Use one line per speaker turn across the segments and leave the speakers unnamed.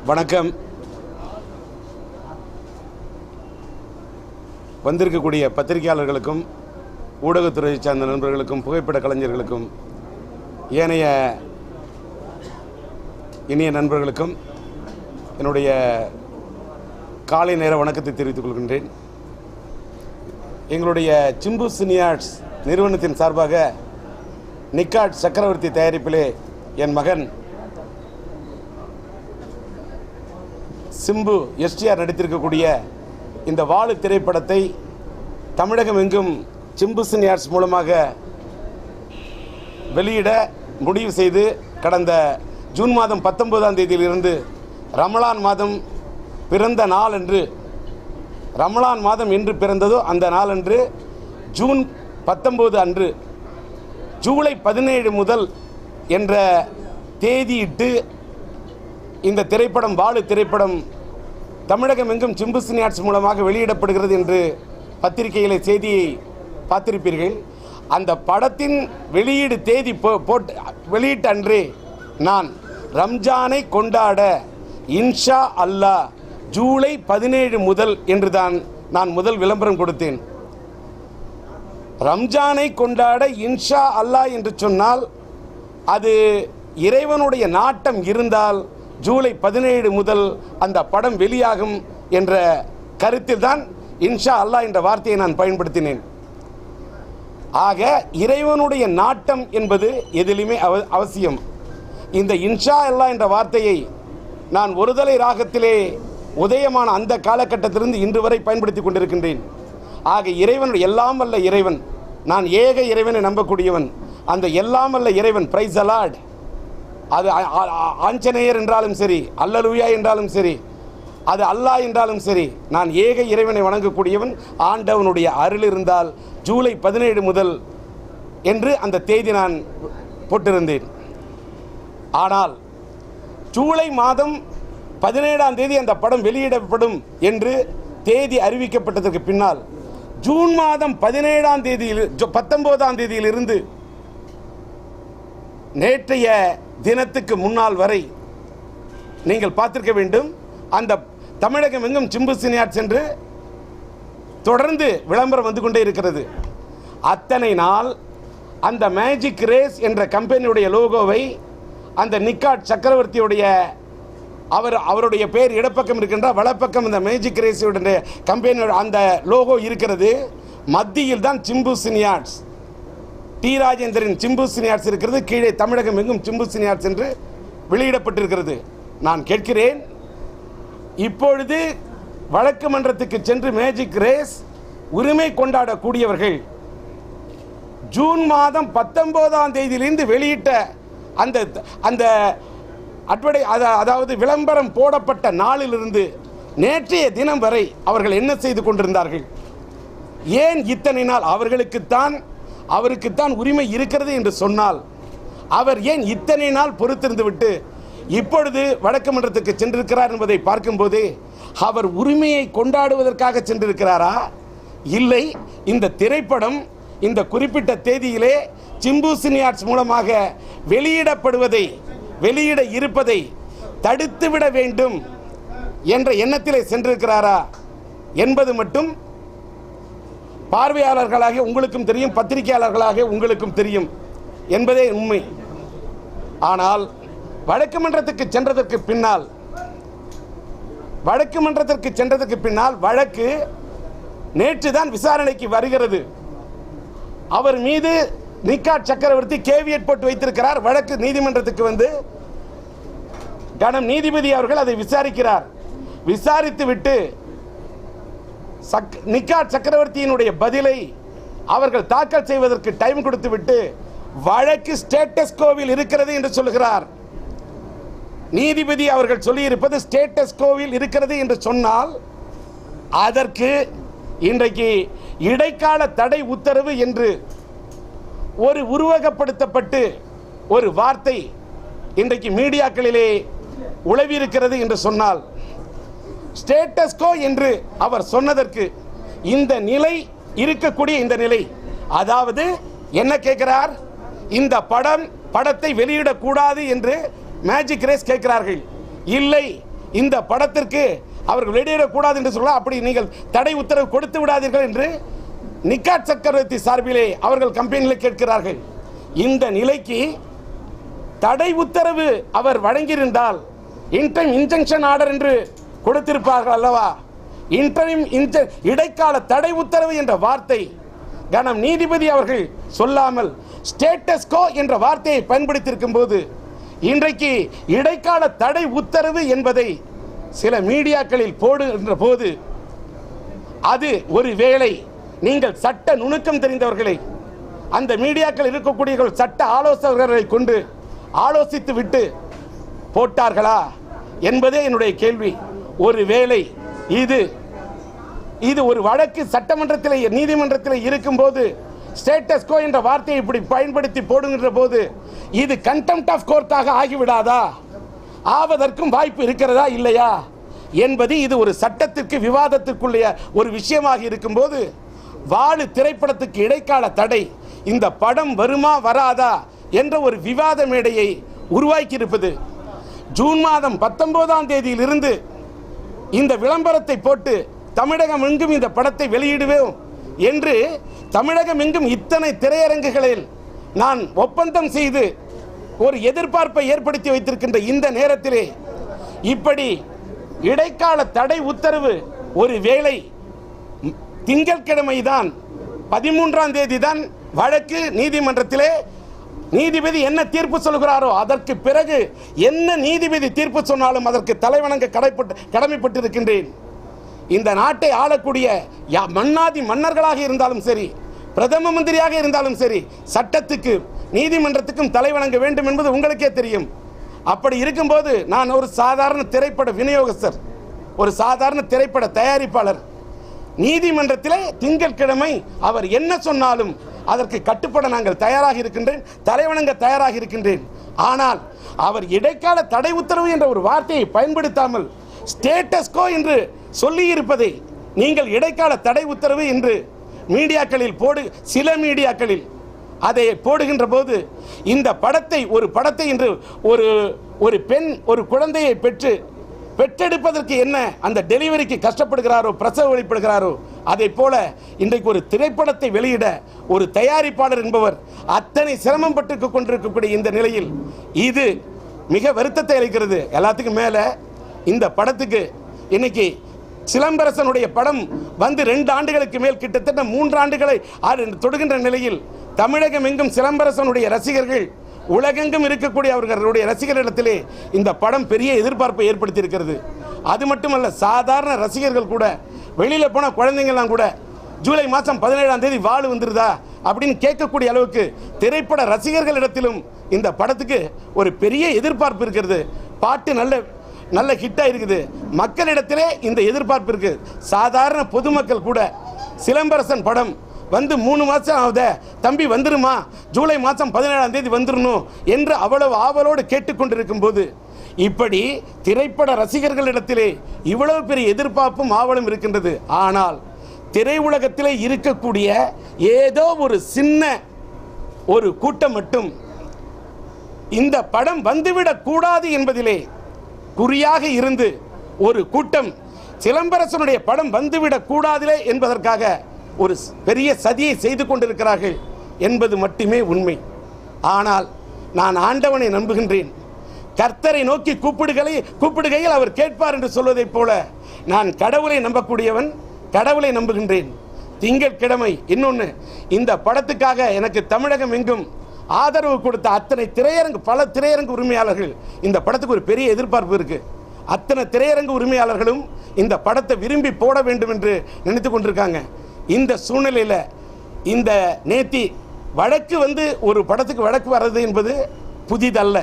வணக்கம். வந்திருக்கக்கூடிய பத்திரிகையாளர்களுக்கும் ஊடகத்துறை சார்ந்த நண்பர்களுக்கும் புகைப்பட கலைஞர்களுக்கும் ஏனைய இனிய நண்பர்களுக்கும் என்னுடைய காலை நேர வணக்கத்தை தெரிவித்துக் கொள்கின்றேன். எங்களுடைய சிம்பு சினியார்ட்ஸ் நிறுவனத்தின் சார்பாக நிக்காட் சக்கரவர்த்தி தயாரிப்பிலே என் மகன் சிம்பு எஸ்டிஆர் நடித்திருக்கக்கூடிய இந்த வாழு திரைப்படத்தை தமிழகம் எங்கும் சிம்பு சினியார்ட்ஸ் மூலமாக வெளியிட முடிவு செய்து கடந்த ஜூன் மாதம் 19ஆம் தேதியிலிருந்து ரமலான் மாதம் பிறந்த நாள் என்று ரமலான் மாதம் என்று பிறந்ததோ அந்த நாளன்று ஜூன் 19 அன்று ஜூலை 17 முதல் என்ற தேதியிட்டு இந்த திரைப்படம் வாழு திரைப்படம் தமிழகம் எங்கும் சிம்பு சினியார்ட்ஸ் மூலமாக வெளியிடப்படுகிறது என்று பத்திரிகையிலே செய்தியை பார்த்திருப்பீர்கள். அந்த படத்தின் வெளியீடு தேதி வெளியீட்டு அன்றே நான் ரம்ஜானை கொண்டாட இன்ஷா அல்லாஹ் ஜூலை 17 முதல் என்று நான் முதல் விளம்பரம் கொடுத்தேன். ரம்ஜானை கொண்டாட இன்ஷா அல்லாஹ் என்று சொன்னால் அது இறைவனுடைய நாட்டம் இருந்தால் ஜூலை 17 முதல் அந்த படம் வெளியாகும் என்ற கருத்தில் தான் இன்ஷா அல்லாஹ் என்ற வார்த்தையை நான் பயன்படுத்தினேன். ஆக இறைவனுடைய நாட்டம் என்பது எதிலுமே அவசியம். இந்த இன்ஷா அல்லாஹ் என்ற வார்த்தையை நான் ஒருதலை ராகத்திலே உதயமான அந்த காலகட்டத்திலிருந்து இன்று வரை பயன்படுத்தி கொண்டிருக்கின்றேன். ஆக இறைவன் எல்லாம் வல்ல இறைவன், நான் ஏக இறைவனை நம்பக்கூடியவன். அந்த எல்லாம் வல்ல இறைவன் பிரைஸ் தி லார்ட், அது ஆஞ்சநேயர் என்றாலும் சரி, அல்லேலூயா என்றாலும் சரி, அது அல்லாஹ் என்றாலும் சரி, நான் ஏக இறைவனை வணங்கக்கூடியவன். ஆண்டவனுடைய அருள் இருந்தால் ஜூலை 17 முதல் என்று அந்த தேதி நான் போட்டிருந்தேன். ஆனால் ஜூலை மாதம் 17ஆம் தேதி அந்த படம் வெளியிடப்படும் என்று தேதி அறிவிக்கப்பட்டதற்கு பின்னால் ஜூன் மாதம் 19ஆம் தேதியிலிருந்து நேற்றைய தினத்துக்கு முன்னால் வரை நீங்கள் பார்த்திருக்க வேண்டும். அந்த தமிழகம் எங்கும் சிம்பு சினியார்ட்ஸ் என்று தொடர்ந்து விளம்பரம் வந்து கொண்டே இருக்கிறது. அத்தனை நாள் அந்த மேஜிக் ரேஸ் என்ற கம்பெனியுடைய லோகோவை அந்த நிக்காட் சக்கரவர்த்தியுடைய அவருடைய பேர் இடப்பக்கம் இருக்கின்ற வலப்பக்கம் இந்த மேஜிக் ரேஸுடைய கம்பெனியோட அந்த லோகோ இருக்கிறது. மத்தியில் தான் Simbu Cine Arts, D Rajendran Simbu Cine Arts இருக்கிறது. கீழே தமிழகம் எங்கும் சிம்பு சினியார்ட்ஸ் என்று வெளியிடப்பட்டிருக்கிறது. நான் கேட்கிறேன், இப்பொழுது வழக்கு மன்றத்துக்கு சென்று மேஜிக் ரேஸ் உரிமை கொண்டாடக்கூடியவர்கள் ஜூன் மாதம் 19ஆம் தேதியிலிருந்து வெளியிட்ட அந்த அதாவது விளம்பரம் போடப்பட்ட நாளிலிருந்து நேற்றைய தினம் வரை அவர்கள் என்ன செய்து கொண்டிருந்தார்கள்? ஏன் இத்தனை நாள்? அவருக்குத்தான் உரிமை இருக்கிறது என்று சொன்னால் அவர் ஏன் இத்தனை நாள் பொறுத்திருந்து விட்டு இப்பொழுது வழக்கு மன்றத்துக்கு சென்றிருக்கிறார் என்பதை பார்க்கும்போது அவர் உரிமையை கொண்டாடுவதற்காக சென்றிருக்கிறாரா? இல்லை, இந்த திரைப்படம் இந்த குறிப்பிட்ட தேதியிலே சிம்பு சினியார்ட்ஸ் மூலமாக வெளியிட இருப்பதை தடுத்துவிட வேண்டும் என்ற எண்ணத்திலே சென்றிருக்கிறாரா என்பது மட்டும் பார்வையாளர்களாக உங்களுக்கும் தெரியும், பத்திரிகையாளர்களாக உங்களுக்கும் தெரியும் என்பதே உண்மை. ஆனால் வழக்கு மன்றத்துக்கு சென்றதற்கு பின்னால் வழக்கு நேற்று தான் விசாரணைக்கு வருகிறது. அவர் மீது நிக்காட் சக்கரவர்த்தி கேவியட் போட்டு வைத்திருக்கிறார். வழக்கு நீதிமன்றத்துக்கு வந்து கணம் நீதிபதி அவர்கள் அதை விசாரிக்கிறார். விசாரித்து விட்டு நிக்காட் சக்கரவர்த்தியினுடைய பதிலை அவர்கள் தாக்கல் செய்வதற்கு டைம் கொடுத்து விட்டு வழக்கு ஸ்டேட்டஸ் கோவில் இருக்கிறது என்று சொல்கிறார். நீதிபதி அவர்கள் சொல்லியிருப்பது ஸ்டேட்டஸ் கோவில் இருக்கிறது என்று சொன்னால் அதற்கு இன்றைக்கு இடைக்கால தடை உத்தரவு என்று ஒரு உருவகப்படுத்தப்பட்டு ஒரு வார்த்தை இன்றைக்கு மீடியாக்களிலே உலவி இருக்கிறது என்று சொன்னால் ஸ்டேட்டஸ் கோ என்று அவர் சொன்னதற்கு இந்த நிலை இருக்கக்கூடிய இந்த நிலை, அதாவது என்ன கேட்கிறார்? இந்த படத்தை வெளியிடக்கூடாது என்று மேஜிக் ரேஸ் கேட்கிறார்கள். இல்லை, இந்த படத்திற்கு அவர்கள் வெளியிடக்கூடாது என்று சொல்ல, அப்படி நீங்கள் தடை உத்தரவு கொடுத்து விடாதீர்கள் என்று நிக்காட் சக்கரவர்த்தி சார்பிலே அவர்கள் கம்பெனியில் கேட்கிறார்கள். இந்த நிலைக்கு தடை உத்தரவு அவர் வழங்கியிருந்தால் இன்டைம் இன்ஜெக்ஷன் ஆர்டர் என்று கொடுத்திருப்பார்கள் அல்லவா? இன்டரிம் இடைக்கால தடை உத்தரவு என்ற வார்த்தை கனம் நீதிபதி அவர்கள் சொல்லாமல் ஸ்டேட்டஸ் கோ என்ற வார்த்தையை பயன்படுத்தியிருக்கும் போது இன்றைக்கு இடைக்கால தடை உத்தரவு என்பதை சில மீடியாக்களில் போடுகின்ற போது அது ஒரு வேளை நீங்கள் சட்ட நுணுக்கம் தெரிந்தவர்களை அந்த மீடியாக்கள் இருக்கக்கூடிய சட்ட ஆலோசகர்களை கொண்டு ஆலோசித்து விட்டு போட்டார்களா என்பதே என்னுடைய கேள்வி. ஒரு வேளை இது ஒரு வழக்கு சட்டமன்றத்தில் நீதிமன்றத்தில் இருக்கும்போது ஸ்டேட்டஸ் கோ என்ற வார்த்தையை இப்படி பயன்படுத்தி போடுகின்ற போது இது கண்டெம்ட் ஆஃப் கோர்ட்டாக ஆகிவிடாதா? ஆவதற்கும் வாய்ப்பு இருக்கிறதா இல்லையா என்பது இது ஒரு சட்டத்திற்கு விவாதத்திற்குள்ள ஒரு விஷயமாக இருக்கும்போது வாழு திரைப்படத்துக்கு இடைக்கால தடை இந்த படம் வருமா வராதா என்ற ஒரு விவாத மேடையை உருவாக்கி இருப்பது. ஜூன் மாதம் 19ஆம் தேதியிலிருந்து இந்த விளம்பரத்தை போட்டு தமிழகம் எங்கும் இந்த படத்தை வெளியிடுவோம் என்று தமிழகம் எங்கும் இத்தனை திரையரங்குகளில் நான் ஒப்பந்தம் செய்து ஒரு எதிர்பார்ப்பை ஏற்படுத்தி வைத்திருக்கின்ற இந்த நேரத்திலே இப்படி இடைக்கால தடை உத்தரவு ஒரு வேளை திங்கட்கிழமை தான் 13ஆம் தேதி தான் வழக்கு நீதிமன்றத்திலே நீதிபதி என்ன தீர்ப்பு சொல்கிறாரோ அதற்கு பிறகு என்ன நீதிபதி தீர்ப்பு சொன்னாலும் அதற்கு தலைவணங்க கடமைப்பட்டிருக்கின்றேன். இந்த நாட்டை ஆளக்கூடிய மன்னாதி மன்னர்களாக இருந்தாலும் சரி, பிரதம மந்திரியாக இருந்தாலும் சரி, சட்டத்துக்கு நீதிமன்றத்துக்கும் தலைவணங்க வேண்டும் என்பது உங்களுக்கே தெரியும். அப்படி இருக்கும்போது நான் ஒரு சாதாரண திரைப்பட விநியோகஸ்தர், ஒரு சாதாரண திரைப்பட தயாரிப்பாளர். நீதிமன்றத்திலே திங்கட்கிழமை அவர் என்ன சொன்னாலும் அதற்கு கட்டுப்பட நாங்கள் தயாராக இருக்கின்றேன், தலைவணங்க தயாராக இருக்கின்றேன். ஆனால் அவர் இடைக்கால தடை உத்தரவு என்ற ஒரு வார்த்தையை பயன்படுத்தாமல் ஸ்டேட்டஸ் கோ என்று சொல்லி இருப்பதை நீங்கள் இடைக்கால தடை உத்தரவு என்று மீடியாக்களில் சில மீடியாக்களில் அதை போடுகின்ற போது இந்த படத்தை ஒரு படத்தை என்று ஒரு பெண் ஒரு குழந்தையை பெற்றெடுப்பதற்கு என்ன அந்த டெலிவரிக்கு கஷ்டப்படுகிறாரோ, பிரசவ வழிபடுகிறாரோ, அதை போல இன்றைக்கு ஒரு திரைப்படத்தை வெளியிட ஒரு தயாரிப்பாளர் என்பவர் அத்தனை சிரமம் பட்டு கொண்டிருக்கக்கூடிய இந்த நிலையில் இது மிக வருத்தத்தை அளிக்கிறது. எல்லாத்துக்கும் மேலே இந்த படத்துக்கு இன்னைக்கு சிலம்பரசனுடைய படம் வந்து 2 ஆண்டுகளுக்கு மேல் கிட்டத்தட்ட 3 ஆண்டுகளை தொடுகின்ற நிலையில் தமிழகம் எங்கும் சிலம்பரசனுடைய ரசிகர்கள் உலகெங்கும் இருக்கக்கூடிய அவர்களுடைய ரசிகர்களிடத்திலே இந்த படம் பெரிய எதிர்பார்ப்பை ஏற்படுத்தி இருக்கிறது. அது மட்டுமல்ல, சாதாரண ரசிகர்கள் கூட வெளியில் போன குழந்தைங்கள்லாம் கூட ஜூலை மாதம் 17ஆம் தேதி வாழு வந்துருதா அப்படின்னு கேட்கக்கூடிய அளவுக்கு திரைப்பட ரசிகர்களிடத்திலும் இந்த படத்துக்கு ஒரு பெரிய எதிர்பார்ப்பு இருக்கிறது. பாட்டு நல்ல ஹிட்டாக இருக்குது. மக்களிடத்திலே இந்த எதிர்பார்ப்பு இருக்குது. சாதாரண பொதுமக்கள் கூட சிலம்பரசன் படம் வந்து 3 மாதம் ஆகுத, தம்பி வந்துருமா, ஜூலை மாதம் 17ஆம் தேதி வந்துடணும் என்று அவ்வளவு ஆவலோடு கேட்டுக்கொண்டிருக்கும் போது இப்படி திரைப்பட ரசிகர்களிடத்திலே இவ்வளவு பெரிய எதிர்பார்ப்பும் ஆவலும் இருக்கின்றது. ஆனால் திரையுலகத்திலே இருக்கக்கூடிய ஏதோ ஒரு சின்ன ஒரு கூட்டம் மட்டும் இந்த படம் வந்துவிடக் கூடாது என்பதிலே குறியாக இருந்து ஒரு கூட்டம் சிலம்பரசனுடைய படம் வந்துவிடக் கூடாதிலே என்பதற்காக ஒரு பெரிய சதியை செய்து கொண்டிருக்கிறார்கள் என்பது மட்டுமே உண்மை. ஆனால் நான் ஆண்டவனை நம்புகின்றேன். கர்த்தரை நோக்கி கூப்பிடுகையில் அவர் கேட்பார் என்று சொல்வதைப் போல நான் கடவுளை நம்பக்கூடியவன், கடவுளை நம்புகின்றேன். திங்கட்கிழமை இன்னொன்று, இந்த படத்துக்காக எனக்கு தமிழகம் எங்கும் ஆதரவு கொடுத்த அத்தனை பல திரையரங்கு உரிமையாளர்கள், இந்த படத்துக்கு ஒரு பெரிய எதிர்பார்ப்பு இருக்குது. அத்தனை திரையரங்கு உரிமையாளர்களும் இந்த படத்தை விரும்பி போட வேண்டும் என்று நினைத்து கொண்டிருக்காங்க. இந்த சூழ்நிலையில் இந்த நேத்தி வழக்கு வந்து ஒரு படத்துக்கு வழக்கு வர்றது என்பது புதிதல்ல.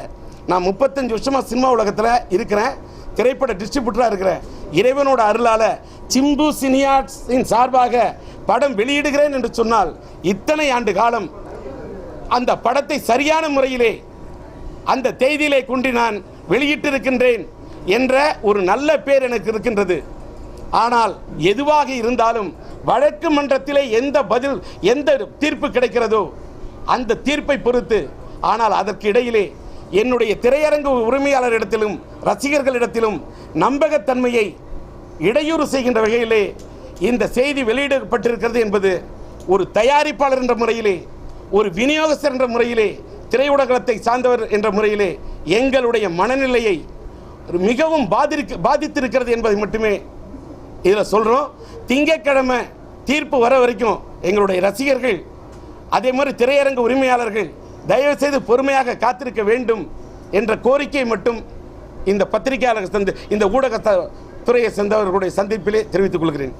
நான் 35 வருஷமாக சினிமா உலகத்தில் இருக்கிறேன், திரைப்பட டிஸ்ட்ரிபியூட்டராக இருக்கிறேன். இறைவனோட அருளால் சிம்பு சினியார்ட்ஸின் சார்பாக படம் வெளியிடுகிறேன் என்று சொன்னால் இத்தனை ஆண்டு காலம் அந்த படத்தை சரியான முறையிலே அந்த தேதியிலே கொண்டு நான் வெளியிட்டிருக்கின்றேன் என்ற ஒரு நல்ல பேர் எனக்கு இருக்கின்றது. ஆனால் எதுவாக இருந்தாலும் வழக்கு மன்றத்திலே எந்த தீர்ப்பு கிடைக்கிறதோ அந்த தீர்ப்பை பொறுத்து, ஆனால் அதற்கு இடையிலே என்னுடைய திரையரங்கு உரிமையாளரிடத்திலும் ரசிகர்களிடத்திலும் நம்பகத்தன்மையை இடையூறு செய்கின்ற வகையிலே இந்த செய்தி வெளியிடப்பட்டிருக்கிறது என்பது ஒரு தயாரிப்பாளர் என்ற முறையிலே, ஒரு விநியோகஸ்தர் என்ற முறையிலே, திரையுலகத்தை சார்ந்தவர் என்ற முறையிலே எங்களுடைய மனநிலையை மிகவும் பாதித்திருக்கிறது என்பதை மட்டுமே இதில் சொல்கிறோம். திங்கட்கிழமை தீர்ப்பு வர வரைக்கும் எங்களுடைய ரசிகர்கள், அதே மாதிரி திரையரங்கு உரிமையாளர்கள் தயவுசெய்து பொறுமையாக காத்திருக்க வேண்டும் என்ற கோரிக்கை மட்டும் இந்த பத்திரிகையாளர் இந்த ஊடகத்துறையை சேர்ந்தவர்களுடைய சந்திப்பிலே தெரிவித்துக் கொள்கிறேன்.